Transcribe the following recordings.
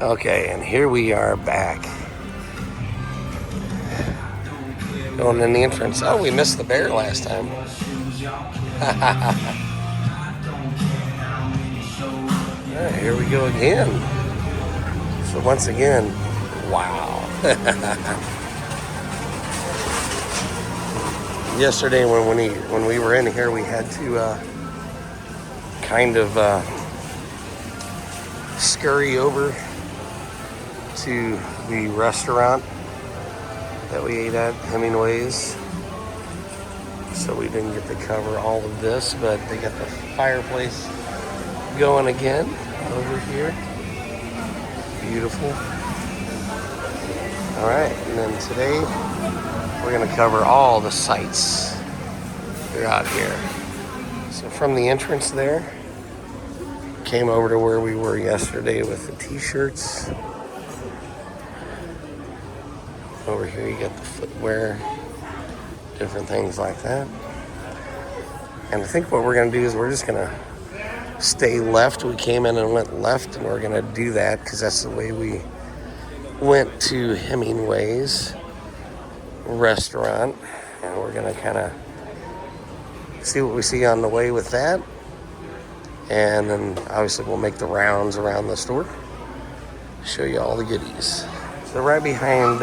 Okay, and here we are back. Going in the entrance. Oh, we missed the bear last time. Alright, here we go again. So once again, wow. Yesterday when we were in here, we had to kind of scurry over to the restaurant that we ate at, Hemingway's. So we didn't get to cover all of this, but they got the fireplace going again over here. Beautiful. All right, and then today we're gonna cover all the sights throughout here. So from the entrance there, came over to where we were yesterday with the t-shirts. Over here you got the footwear, different things like that. And I think what we're gonna do is we're just gonna stay left. We came in and went left, and we're gonna do that because that's the way we went to Hemingway's restaurant. And we're gonna kind of see what we see on the way with that. And then obviously we'll make the rounds around the store, show you all the goodies. So right behind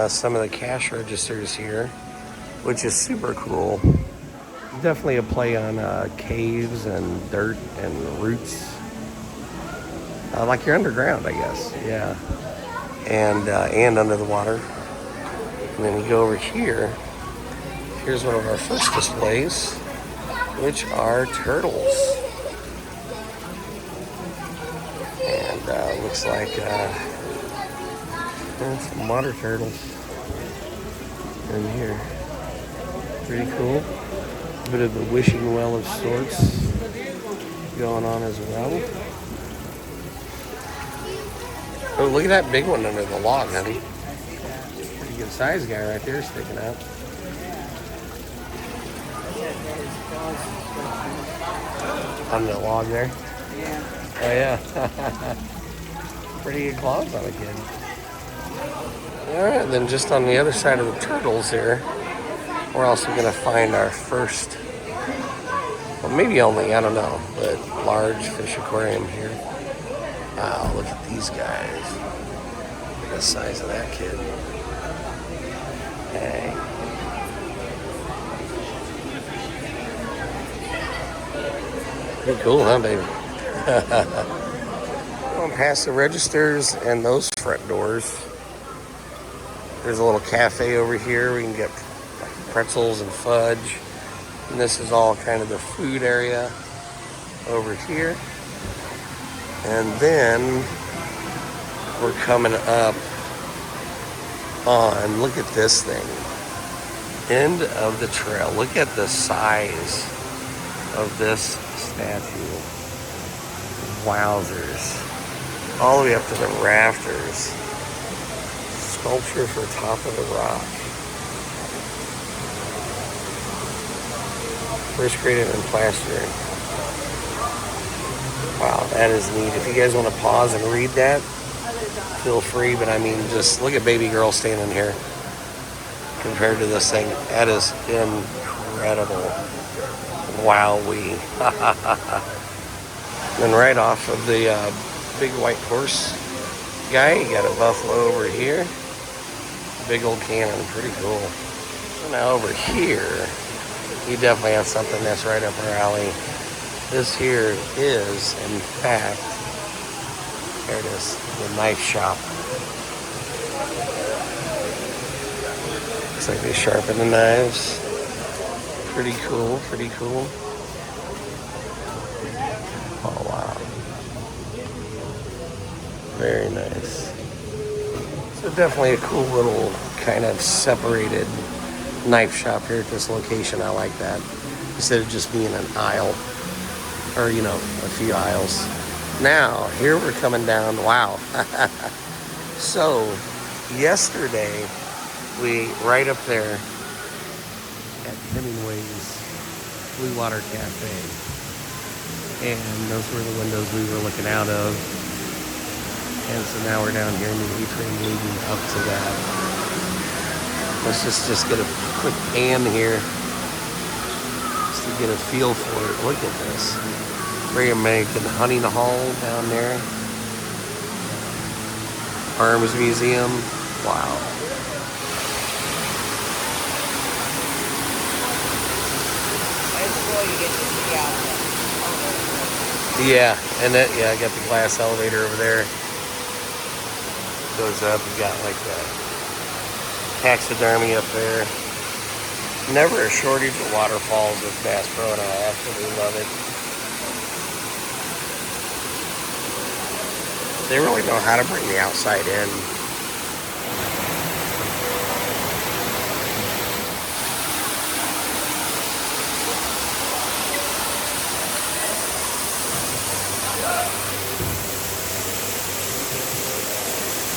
some of the cash registers here, which is super cool. Definitely a play on caves and dirt and roots. Like you're underground, I guess. Yeah. And under the water. And then you go over here. Here's one of our first displays, which are turtles. And looks like some water turtles in here. Pretty cool. A bit of a wishing well of sorts going on as well. Oh, look at that big one under the log, honey. Pretty good size guy right there sticking out. On the log there? Yeah. Oh, yeah. Pretty good claws on a kid. Alright, then just on the other side of the turtles here, we're also going to find our first, well, maybe only, I don't know, but large fish aquarium here. Wow, look at these guys. Look at the size of that kid. Hey. Pretty cool, huh, baby? Going past the registers and those front doors. There's a little cafe over here. We can get pretzels and fudge. And this is all kind of the food area over here. And then we're coming up on, look at this thing. End of the trail. Look at the size of this statue. Wowzers. All the way up to the rafters. Sculpture for Top of the Rock. First graded in plastering. Wow, that is neat. If you guys want to pause and read that, feel free. But I mean, just look at Babygirl standing here compared to this thing. That is incredible. Wowee. Then right off of the big white horse guy, you got a buffalo over here. Big old cannon, pretty cool. So now over here, you definitely have something that's right up our alley. This here is, in fact, there it is, the knife shop. Looks like they sharpen the knives. Pretty cool, pretty cool. Oh, wow. Very nice. So definitely a cool little kind of separated knife shop here at this location. I like that. Instead of just being an aisle or, you know, a few aisles. Now, here we're coming down. Wow. So, yesterday, we, right up there at Hemingway's Blue Water Cafe. And those were the windows we were looking out of. And so now we're down here in the atrium leading up to that. Let's just get a quick pan here just to get a feel for it. Look at this. Very American Hunting Hall down there. Arms Museum. Wow. Yeah, and that, yeah, I got the glass elevator over there. Goes up, you got like that taxidermy up there. Never a shortage of waterfalls with Bass Pro, and I absolutely love it. They really know how to bring the outside in.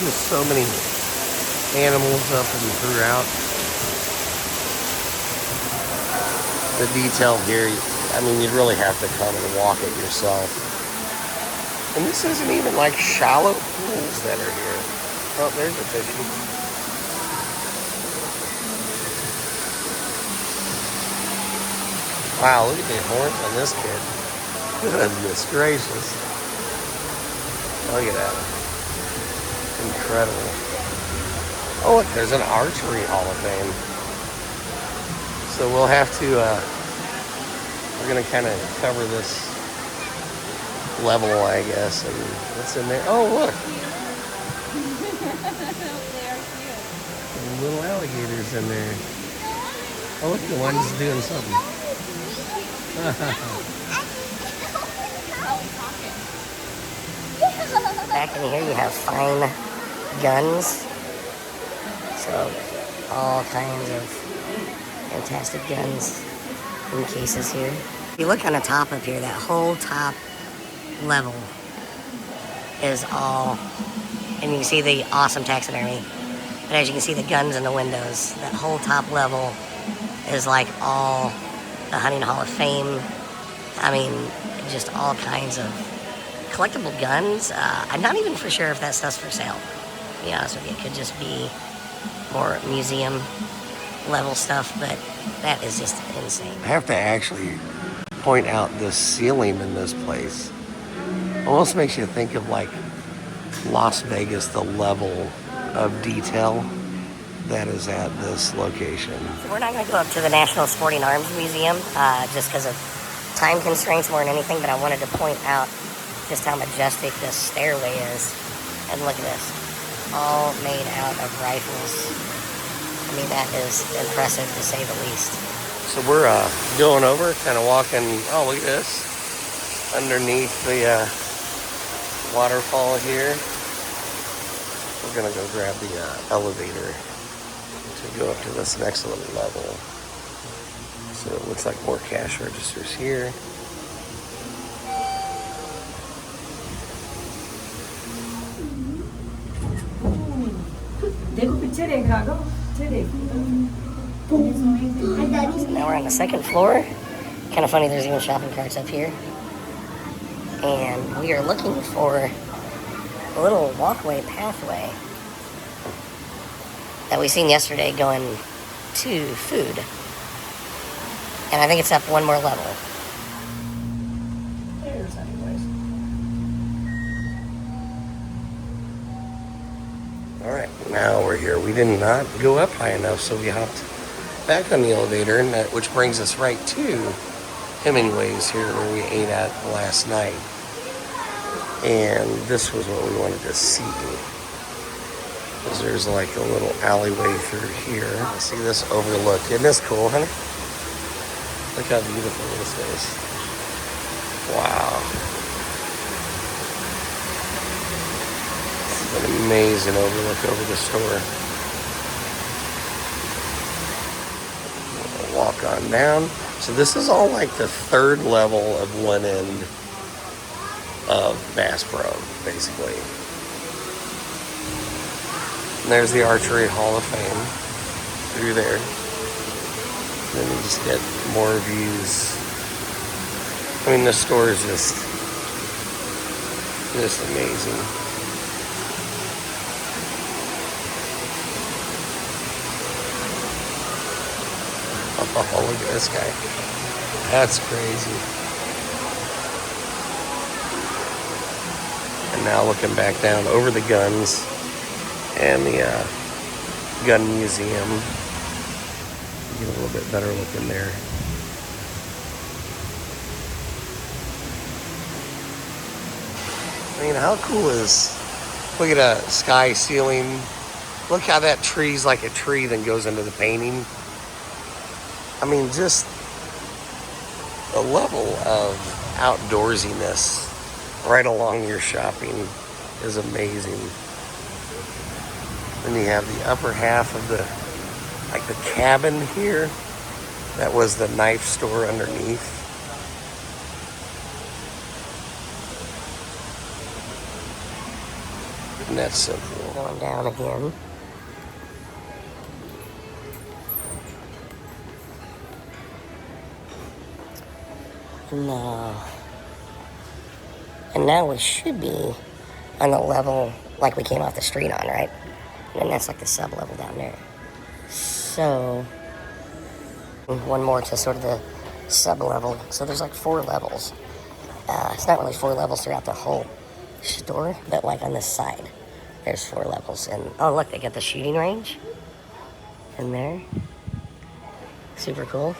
There's so many animals up and throughout. The detail here, I mean, you'd really have to come and walk it yourself. And this isn't even like shallow pools that are here. Oh, there's a fishy. Wow, look at the horns on this kid. Goodness gracious. Look at that. Incredible. Oh, look, there's an archery hall of fame. So we'll have to, we're going to kind of cover this level, I guess. And what's in there? Oh, look. They are cute. Little alligators in there. Oh, look, the one's doing something. Back in here you have fine guns. So all kinds of fantastic guns in cases here. If you look on the top up here, that whole top level is all, and you can see the awesome taxidermy. But as you can see the guns in the windows, that whole top level is like all the Hunting Hall of Fame. I mean, just all kinds of collectible guns. I'm not even for sure if that stuff's for sale, to be honest with you. It could just be more museum level stuff, but that is just insane. I have to actually point out this ceiling in this place. Almost makes you think of like Las Vegas, the level of detail that is at this location. So we're not going to go up to the National Sporting Arms Museum just because of time constraints more than anything, but I wanted to point out just how majestic this stairway is. And look at this, all made out of rifles. I mean, that is impressive to say the least. So we're going over, kind of walking, oh, look at this, underneath the waterfall here. We're gonna go grab the elevator to go up to this next little level. So it looks like more cash registers here. So now we're on the second floor. Kind of funny, there's even shopping carts up here. And we are looking for a little walkway pathway that we seen yesterday going to food. And I think it's up one more level. There's anyways. Alright, now we're here. We did not go up high enough, so we hopped back on the elevator, and which brings us right to Hemingway's here where we ate at last night. And this was what we wanted to see. Because there's like a little alleyway through here. See this overlook. Isn't this cool, honey? Look how beautiful this is. Wow. This is an amazing overlook over the store. We'll walk on down. So this is all like the third level of one end of Bass Pro, basically. And there's the Archery Hall of Fame through there. Then you just get more views. I mean, this store is just amazing. Oh, look at this guy. That's crazy. And now looking back down over the guns and the gun museum. Get a little bit better look in there. I mean, how cool is, look at a sky ceiling. Look how that tree's like a tree then goes into the painting. I mean, just the level of outdoorsiness right along your shopping is amazing. Then you have the upper half of the, like the cabin here. That was the knife store underneath. And that's so cool. Going down again. No. And now we should be on the level like we came off the street on, right? And then that's like the sub-level down there. So, one more to sort of the sub-level. So there's like 4 levels. It's not really 4 levels throughout the whole store, but like on this side, there's 4 levels. And oh look, they got the shooting range in there. Super cool.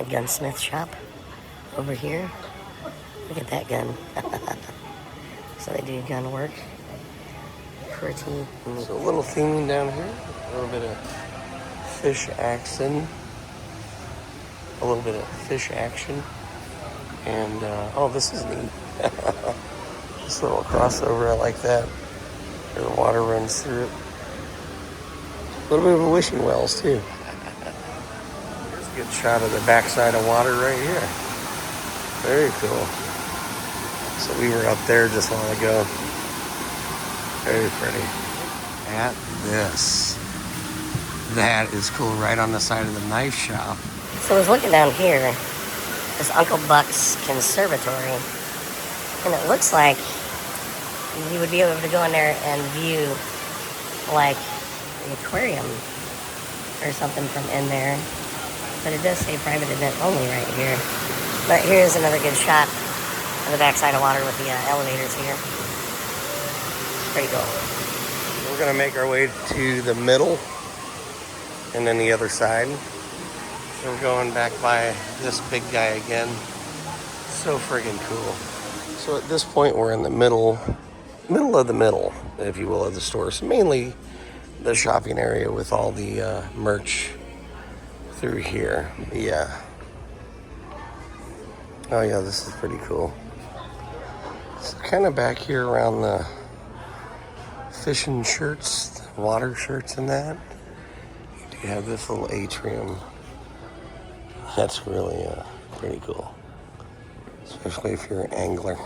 A gunsmith shop over here. Look at that gun. So they do gun work. Pretty neat. So a little theming down here. A little bit of fish action. A little bit of fish action. And, oh, this is neat. This little crossover, I like that. Where the water runs through it. A little bit of a wishing wells, too. Here's a good shot of the backside of water right here. Very cool. So we were up there just a while ago. Very pretty. At this. That is cool, right on the side of the knife shop. So I was looking down here, this Uncle Buck's Conservatory, and it looks like you would be able to go in there and view like the aquarium or something from in there. But it does say private event only right here. But here's another good shot of the backside of water with the elevators here. Pretty cool. We're gonna make our way to the middle and then the other side. So we're going back by this big guy again. So friggin' cool. So at this point we're in the middle of the middle, if you will, of the store. So mainly the shopping area with all the merch through here. Yeah. Oh yeah, this is pretty cool. So kind of back here around the fishing shirts, water shirts and that. You have this little atrium. That's really pretty cool. Especially if you're an angler.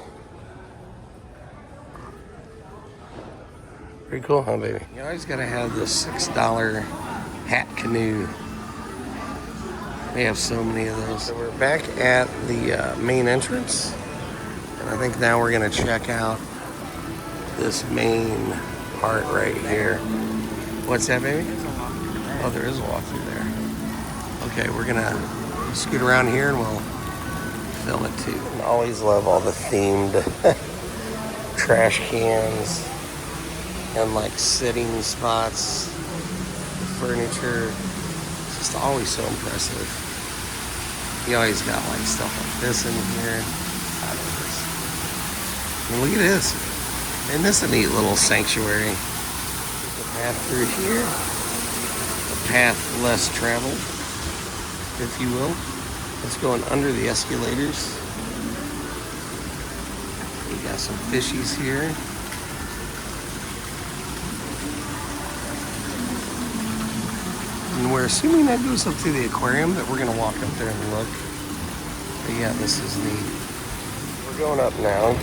Pretty cool, huh, baby? You always gotta have the $6 hat canoe. They have so many of those. So we're back at the main entrance. And I think now we're gonna check out this main part right here. What's that, baby? Oh, there is a walkthrough there. Okay, we're gonna scoot around here and we'll film it too. I always love all the themed trash cans and like sitting spots, furniture. It's just always so impressive. You always got like stuff like this in here. I love this. I mean, look at this. Isn't this a neat little sanctuary? The path through here. The path less traveled, if you will. It's going under the escalators. You got some fishies here. And we're assuming that goes up to the aquarium, but we're gonna walk up there and look. But yeah, this is neat. We're going up now.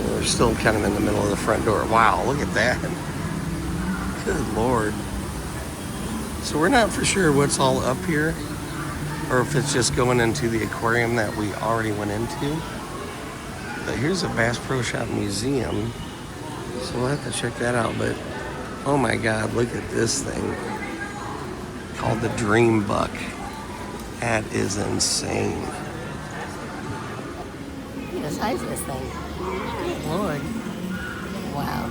We're still kind of in the middle of the front door. Wow, look at that. Good Lord. So we're not for sure what's all up here, or if it's just going into the aquarium that we already went into. But here's a Bass Pro Shop museum, so we'll have to check that out. But oh my God, look at this thing called the Dream Buck. That is insane. Look at the size of this thing. Lord. Wow.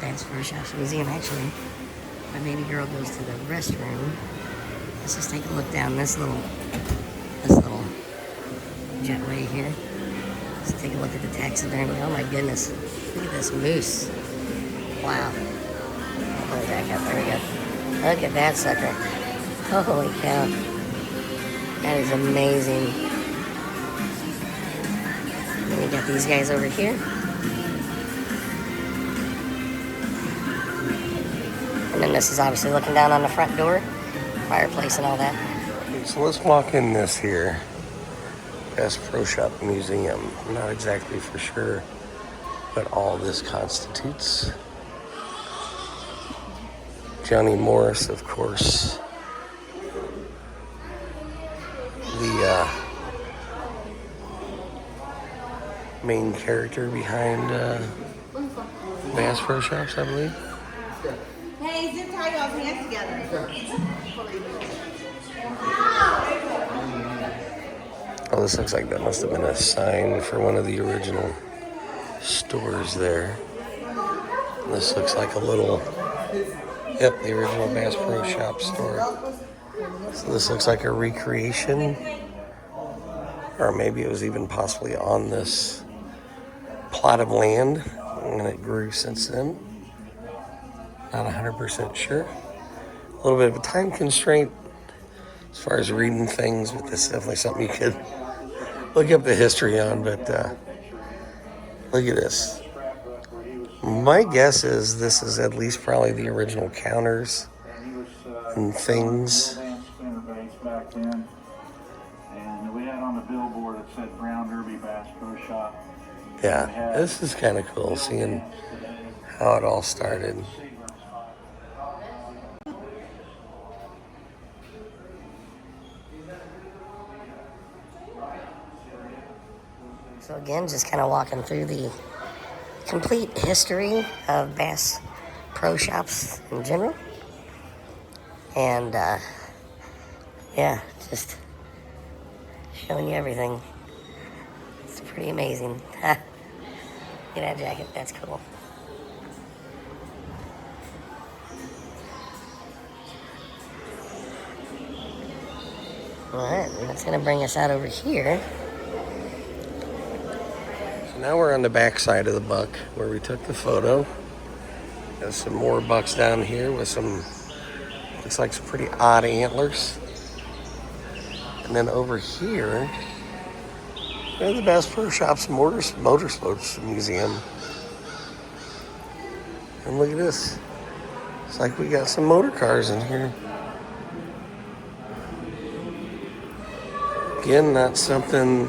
Bass Pro Shop's museum. Actually, my baby girl goes to the restroom. Let's just take a look down this little jetway here. Let's take a look at the taxidermy. Oh my goodness. Look at this moose. Wow. Oh, back up. There we go. Look at that sucker. Holy cow. That is amazing. Then we got these guys over here. And then this is obviously looking down on the front door, fireplace and all that. So let's walk in this here Bass Pro Shop Museum. I'm not exactly for sure what all this constitutes. Johnny Morris, of course, the main character behind Bass Pro Shops, I believe. Hey, zip tie y'all's hands together. Oh, this looks like that must have been a sign for one of the original stores there. This looks like a little, yep, the original Bass Pro Shop store. So this looks like a recreation, or maybe it was even possibly on this plot of land, and it grew since then. Not 100% sure. A little bit of a time constraint as far as reading things, but this is definitely something you could look up the history on. But look at this. My guess is this is at least probably the original counters and things. Back then, and we had on the billboard it said Brown Derby Bass Pro Shop. Yeah, this is kind of cool seeing how it all started. So again, just kind of walking through the complete history of Bass Pro Shops in general. And yeah, just showing you everything. It's pretty amazing. Get that jacket, that's cool. Alright, that's gonna bring us out over here. Now we're on the back side of the buck where we took the photo. There's some more bucks down here with some, looks like some pretty odd antlers. And then over here, there's the Bass Pro Shops Motorsports Museum. And look at this. It's like we got some motor cars in here. Again, not something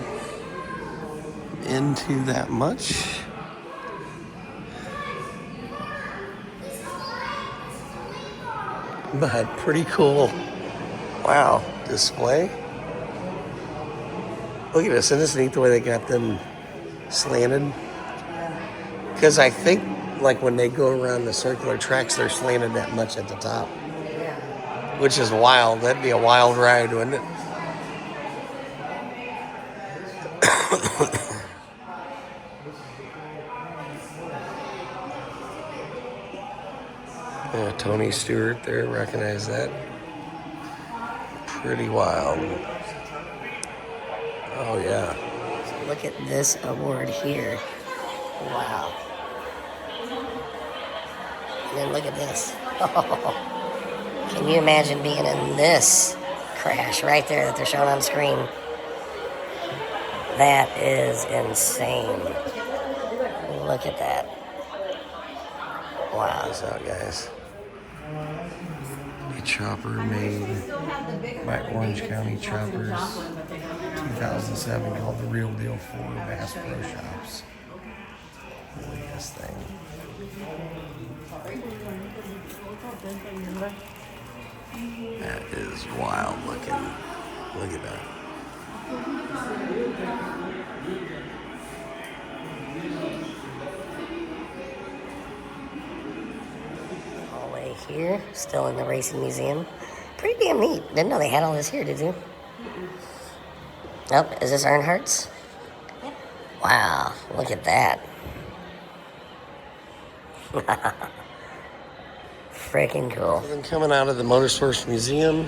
into that much. But pretty cool. Wow, display. Look at this. Isn't this neat the way they got them slanted? Because I think like when they go around the circular tracks, they're slanted that much at the top. Which is wild. That'd be a wild ride, wouldn't it? Yeah, Tony Stewart there, recognize that. Pretty wild. Oh yeah. So look at this award here. Wow. And then look at this. Can you imagine being in this crash right there that they're showing on screen? That is insane. Look at that. Wow. Check this out, guys. A chopper made by Orange County Choppers, 2007, called the Real Deal 4 Bass Pro Shops. Look at this thing. That is wild looking. Look at that. Hallway here, still in the racing museum. Pretty damn neat. Didn't know they had all this here, did you? Oh, is this Earnhardt's? Yep. Wow, look at that. Freaking cool. Then coming out of the Motorsports Museum.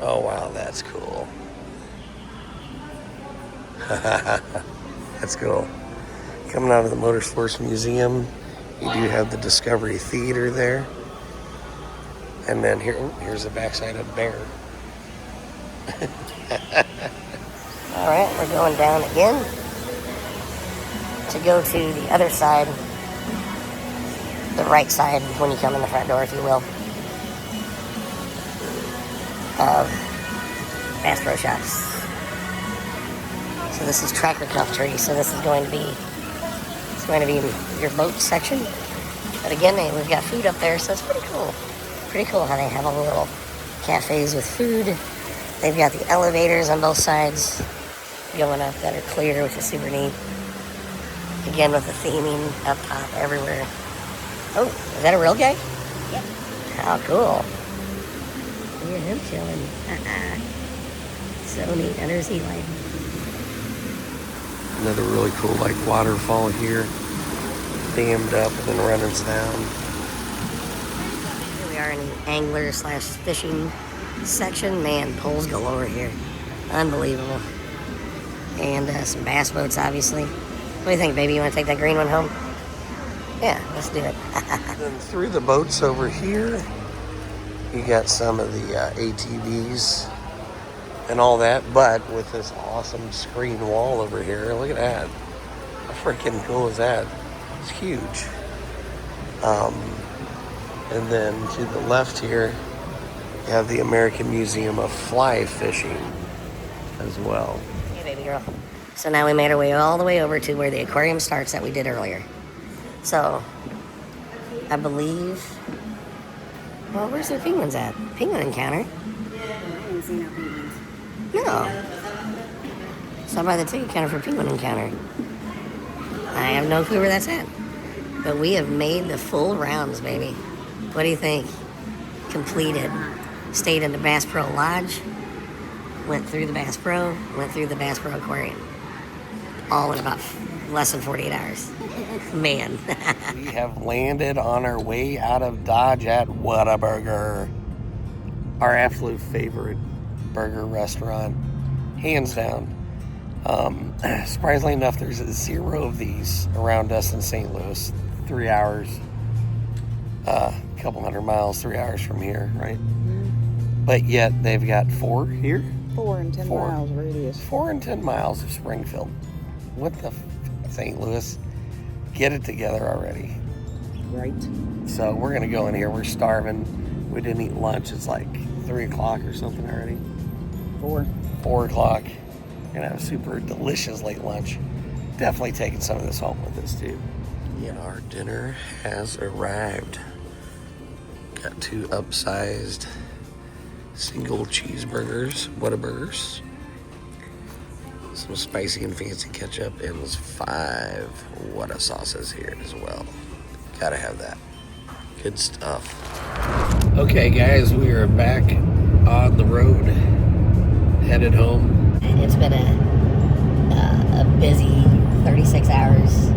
Oh wow, that's cool. That's cool. Coming out of the Motorsports Museum, you do have the Discovery Theater there. And then here's the backside of Bear. All right, we're going down again to go to the other side, the right side when you come in the front door, if you will, of Bass Pro Shops. So this is Tractor Country. So this is going to be your boat section. But again, we've got food up there, so it's pretty cool. Pretty cool how they have all the little cafes with food. They've got the elevators on both sides going up that are clear, which is super neat. Again, with the theming up top everywhere. Oh, is that a real guy? Yep. How cool. Look at him chilling. So neat. Under his heat light. Another really cool like waterfall here. Dammed up and then runs down. Here we are in the angler / fishing section. Man, poles galore here. Unbelievable. And some bass boats, obviously. What do you think, baby? You want to take that green one home? Yeah, let's do it. Then through the boats over here, you got some of the ATVs and all that, but with this awesome screen wall over here. Look at that. How freaking cool is that? It's huge. And then to the left here, you have the American Museum of Fly Fishing as well. Hey, baby girl. So now we made our way all the way over to where the aquarium starts that we did earlier. So, I believe... Well, where's their penguins at? Penguin encounter? I haven't seen no penguins. No. So I buy the ticket counter for penguin encounter. I have no clue where that's at. But we have made the full rounds, baby. What do you think? Completed. Stayed in the Bass Pro Lodge. Went through the Bass Pro. Went through the Bass Pro Aquarium. All in about less than 48 hours. Man. We have landed on our way out of Dodge at Whataburger. Our absolute favorite burger restaurant. Hands down. Surprisingly enough, there's 0 of these around us in St. Louis. 3 hours. A couple 100 miles, 3 hours from here, right? Mm-hmm. But yet they've got 4 here. 4 and 10 miles radius. 4 and 10 miles of Springfield. What the St. Louis? Get it together already. Right. So we're going to go in here. We're starving. We didn't eat lunch. It's like 3 o'clock or something already. 4 o'clock. Going to have a super delicious late lunch. Definitely taking some of this home with us too. And our dinner has arrived. Got 2 upsized single cheeseburgers, Whataburgers. Some spicy and fancy ketchup, and there's 5 Whata sauces here as well. Gotta have that. Good stuff. Okay, guys, we are back on the road, headed home. It's been a busy 36 hours.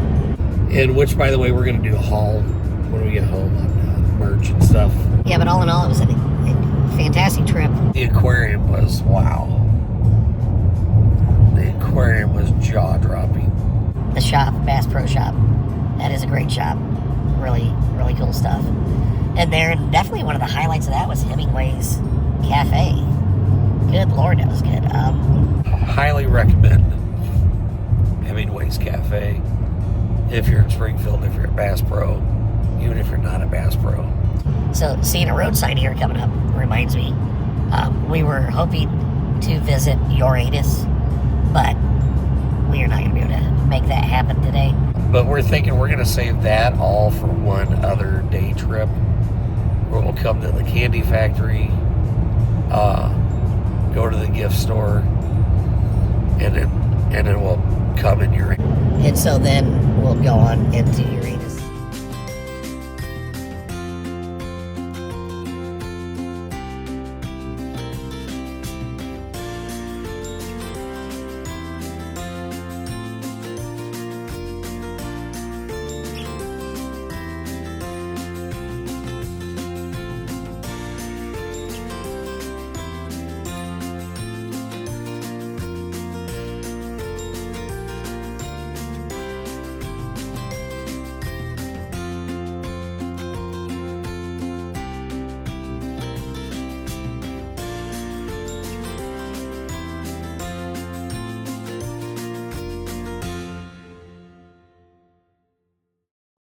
In which, by the way, we're gonna do a haul when we get home on merch and stuff. Yeah, but all in all, it was a fantastic trip. The aquarium was wow. The aquarium was jaw-dropping. The shop, Bass Pro Shop, that is a great shop. Really, really cool stuff. And there, definitely one of the highlights of that was Hemingway's Cafe. Good Lord, that was good. Highly recommend Hemingway's Cafe if you're in Springfield, if you're at Bass Pro, even if you're not at Bass Pro. So, seeing a roadside here coming up reminds me, we were hoping to visit Uranus, but we are not going to be able to make that happen today. But we're thinking we're going to save that all for one other day trip. where we'll come to the candy factory, go to the gift store, and then we'll come in Eureka. And so then we'll go on into Eureka's